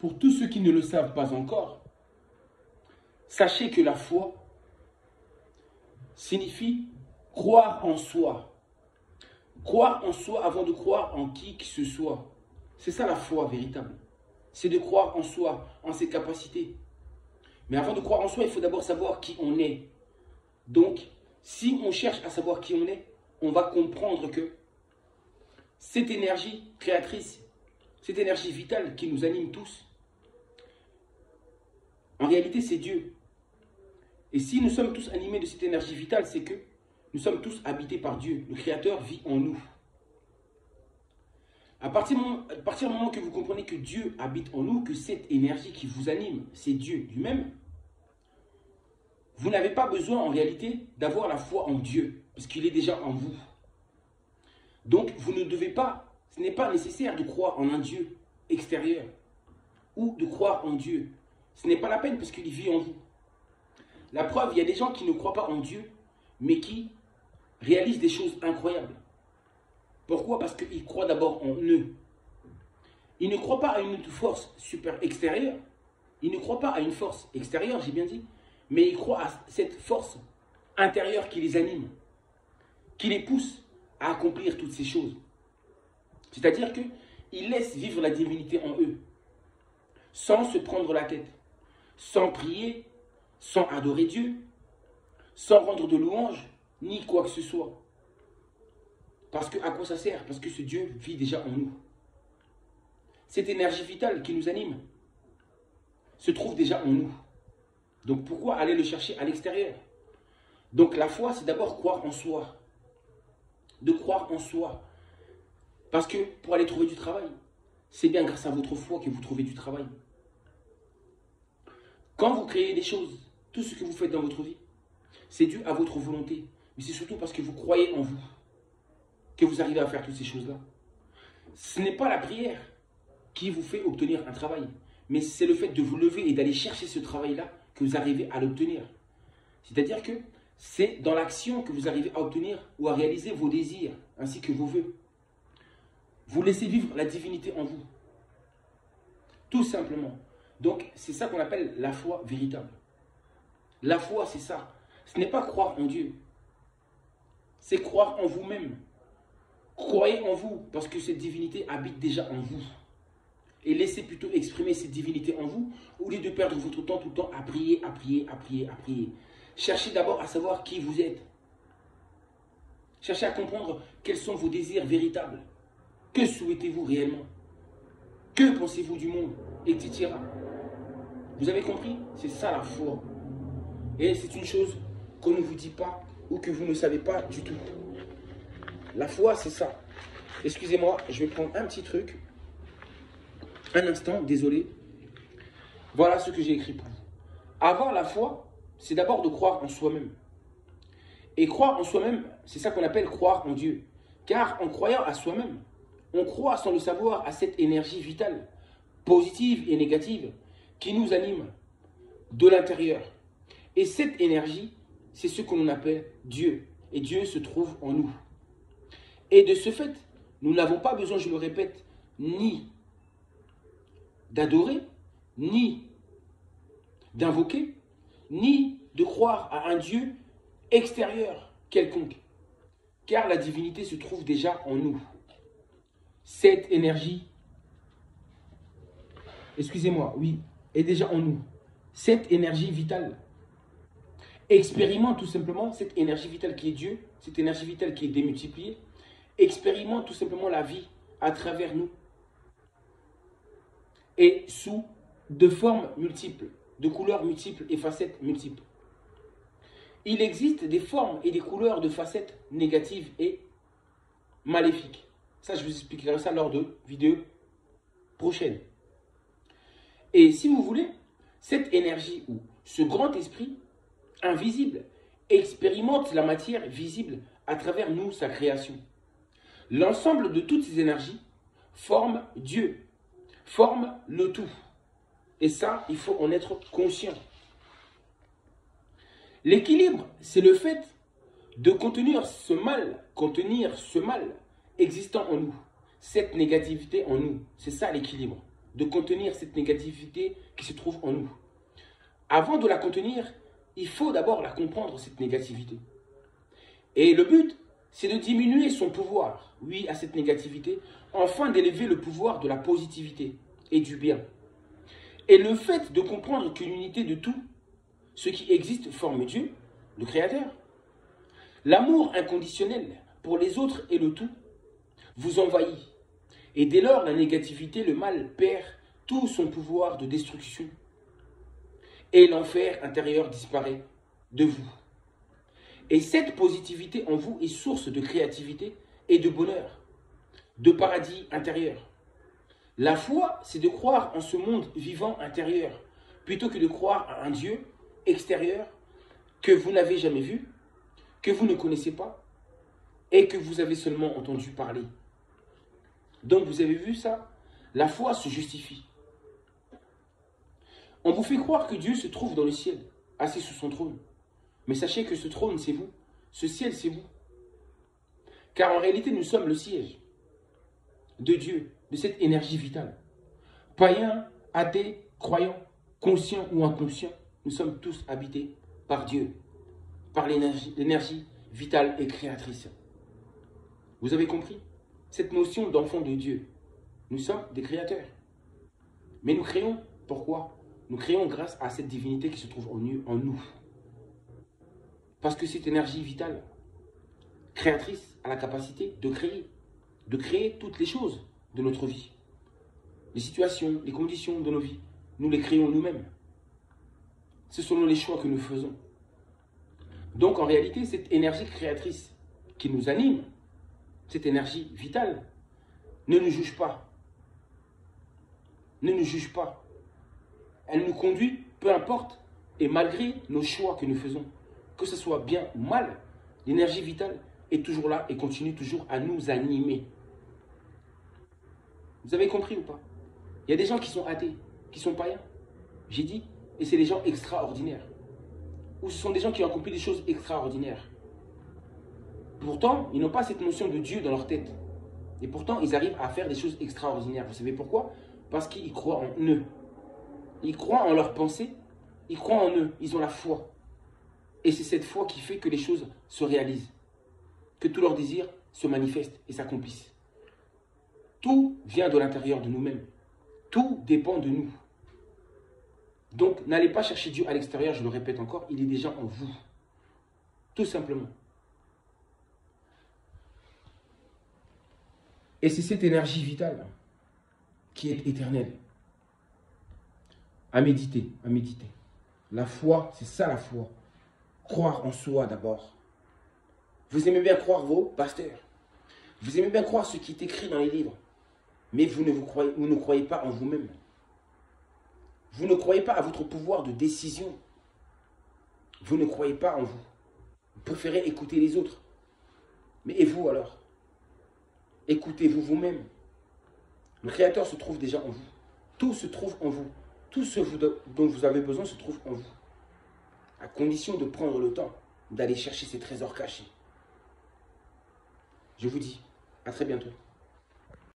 Pour tous ceux qui ne le savent pas encore, sachez que la foi signifie croire en soi. Croire en soi avant de croire en qui que ce soit. C'est ça la foi véritable. C'est de croire en soi, en ses capacités. Mais avant de croire en soi, il faut d'abord savoir qui on est. Donc, si on cherche à savoir qui on est, on va comprendre que cette énergie créatrice, cette énergie vitale qui nous anime tous, en réalité, c'est Dieu. Et si nous sommes tous animés de cette énergie vitale, c'est que nous sommes tous habités par Dieu. Le Créateur vit en nous. À partir du moment que vous comprenez que Dieu habite en nous, que cette énergie qui vous anime, c'est Dieu lui-même, vous n'avez pas besoin en réalité d'avoir la foi en Dieu, parce qu'il est déjà en vous. Donc vous ne devez pas, ce n'est pas nécessaire de croire en un Dieu extérieur, ou de croire en Dieu. Ce n'est pas la peine parce qu'il vit en vous. La preuve, il y a des gens qui ne croient pas en Dieu, mais qui réalisent des choses incroyables. Pourquoi? Parce qu'ils croient d'abord en eux. Ils ne croient pas à une force super extérieure. Ils ne croient pas à une force extérieure, j'ai bien dit. Mais ils croient à cette force intérieure qui les anime. Qui les pousse à accomplir toutes ces choses. C'est-à-dire qu'ils laissent vivre la divinité en eux. Sans se prendre la tête. Sans prier. Sans adorer Dieu. Sans rendre de louanges. Ni quoi que ce soit. Parce que à quoi ça sert? Parce que ce Dieu vit déjà en nous. Cette énergie vitale qui nous anime se trouve déjà en nous. Donc pourquoi aller le chercher à l'extérieur? Donc la foi, c'est d'abord croire en soi. De croire en soi. Parce que pour aller trouver du travail, c'est bien grâce à votre foi que vous trouvez du travail. Quand vous créez des choses, tout ce que vous faites dans votre vie, c'est dû à votre volonté. Mais c'est surtout parce que vous croyez en vous que vous arrivez à faire toutes ces choses-là. Ce n'est pas la prière qui vous fait obtenir un travail, mais c'est le fait de vous lever et d'aller chercher ce travail-là que vous arrivez à l'obtenir. C'est-à-dire que c'est dans l'action que vous arrivez à obtenir ou à réaliser vos désirs, ainsi que vos vœux. Vous laissez vivre la divinité en vous. Tout simplement. Donc, c'est ça qu'on appelle la foi véritable. La foi, c'est ça. Ce n'est pas croire en Dieu. C'est croire en vous-même. Croyez en vous, parce que cette divinité habite déjà en vous. Et laissez plutôt exprimer cette divinité en vous, au lieu de perdre votre temps tout le temps à prier, à prier, à prier, à prier. Cherchez d'abord à savoir qui vous êtes. Cherchez à comprendre quels sont vos désirs véritables. Que souhaitez-vous réellement? Que pensez-vous du monde? Etc. Vous avez compris? C'est ça la foi. Et c'est une chose qu'on ne vous dit pas ou que vous ne savez pas du tout. La foi, c'est ça. Excusez-moi, je vais prendre un petit truc. Un instant, désolé. Voilà ce que j'ai écrit pour vous. Avoir la foi, c'est d'abord de croire en soi-même. Et croire en soi-même, c'est ça qu'on appelle croire en Dieu. Car en croyant à soi-même, on croit sans le savoir à cette énergie vitale, positive et négative, qui nous anime de l'intérieur. Et cette énergie, c'est ce que l'on appelle Dieu. Et Dieu se trouve en nous. Et de ce fait, nous n'avons pas besoin, je le répète, ni d'adorer, ni d'invoquer, ni de croire à un Dieu extérieur quelconque. Car la divinité se trouve déjà en nous. Cette énergie, excusez-moi, oui, est déjà en nous. Cette énergie vitale. Expérimente tout simplement cette énergie vitale qui est Dieu, cette énergie vitale qui est démultipliée. Expérimente tout simplement la vie à travers nous. Et sous de formes multiples, de couleurs multiples et facettes multiples. Il existe des formes et des couleurs de facettes négatives et maléfiques. Ça, je vous expliquerai ça lors de vidéos prochaines. Et si vous voulez, cette énergie ou ce grand esprit invisible expérimente la matière visible à travers nous, sa création. L'ensemble de toutes ces énergies forme Dieu, forme le tout. Et ça, il faut en être conscient. L'équilibre, c'est le fait de contenir ce mal existant en nous, cette négativité en nous. C'est ça l'équilibre. de contenir cette négativité qui se trouve en nous. Avant de la contenir, il faut d'abord la comprendre, cette négativité. Et le but, c'est de diminuer son pouvoir, oui, à cette négativité, afin d'élever le pouvoir de la positivité et du bien. Et le fait de comprendre que l'unité de tout, ce qui existe, forme Dieu, le Créateur. L'amour inconditionnel pour les autres et le tout vous envahit. Et dès lors, la négativité, le mal, perd tout son pouvoir de destruction. Et l'enfer intérieur disparaît de vous. Et cette positivité en vous est source de créativité et de bonheur, de paradis intérieur. La foi, c'est de croire en ce monde vivant intérieur, plutôt que de croire à un Dieu extérieur que vous n'avez jamais vu, que vous ne connaissez pas et que vous avez seulement entendu parler. Donc vous avez vu ça? La foi se justifie. On vous fait croire que Dieu se trouve dans le ciel, assis sur son trône. Mais sachez que ce trône, c'est vous. Ce ciel, c'est vous. Car en réalité, nous sommes le siège de Dieu, de cette énergie vitale. Païens, athées, croyants, conscients ou inconscients, nous sommes tous habités par Dieu, par l'énergie vitale et créatrice. Vous avez compris? Cette notion d'enfant de Dieu. Nous sommes des créateurs. Mais nous créons, pourquoi? Nous créons grâce à cette divinité qui se trouve en nous. Parce que cette énergie vitale, créatrice, a la capacité de créer toutes les choses de notre vie. Les situations, les conditions de nos vies, nous les créons nous-mêmes. C'est selon les choix que nous faisons. Donc en réalité, cette énergie créatrice qui nous anime, cette énergie vitale, ne nous juge pas. Ne nous juge pas. Elle nous conduit, peu importe, et malgré nos choix que nous faisons, que ce soit bien ou mal, l'énergie vitale est toujours là et continue toujours à nous animer. Vous avez compris ou pas? Il y a des gens qui sont athées, qui sont païens, j'ai dit, et c'est des gens extraordinaires. Ou ce sont des gens qui ont accompli des choses extraordinaires. Pourtant, ils n'ont pas cette notion de Dieu dans leur tête. Et pourtant, ils arrivent à faire des choses extraordinaires. Vous savez pourquoi? Parce qu'ils croient en eux. Ils croient en leurs pensées, ils croient en eux, ils ont la foi. Et c'est cette foi qui fait que les choses se réalisent. Que tous leurs désirs se manifestent et s'accomplissent. Tout vient de l'intérieur de nous-mêmes. Tout dépend de nous. Donc, n'allez pas chercher Dieu à l'extérieur, je le répète encore, il est déjà en vous. Tout simplement. Et c'est cette énergie vitale qui est éternelle. À méditer, à méditer. La foi, c'est ça la foi. Croire en soi d'abord. Vous aimez bien croire vos pasteurs. Vous aimez bien croire ce qui est écrit dans les livres. Mais vous ne croyez pas en vous-même. Vous ne croyez pas à votre pouvoir de décision. Vous ne croyez pas en vous. Vous préférez écouter les autres. Mais et vous alors? Écoutez-vous vous-même. Le Créateur se trouve déjà en vous. Tout se trouve en vous. Tout ce dont vous avez besoin se trouve en vous. À condition de prendre le temps d'aller chercher ces trésors cachés. Je vous dis à très bientôt.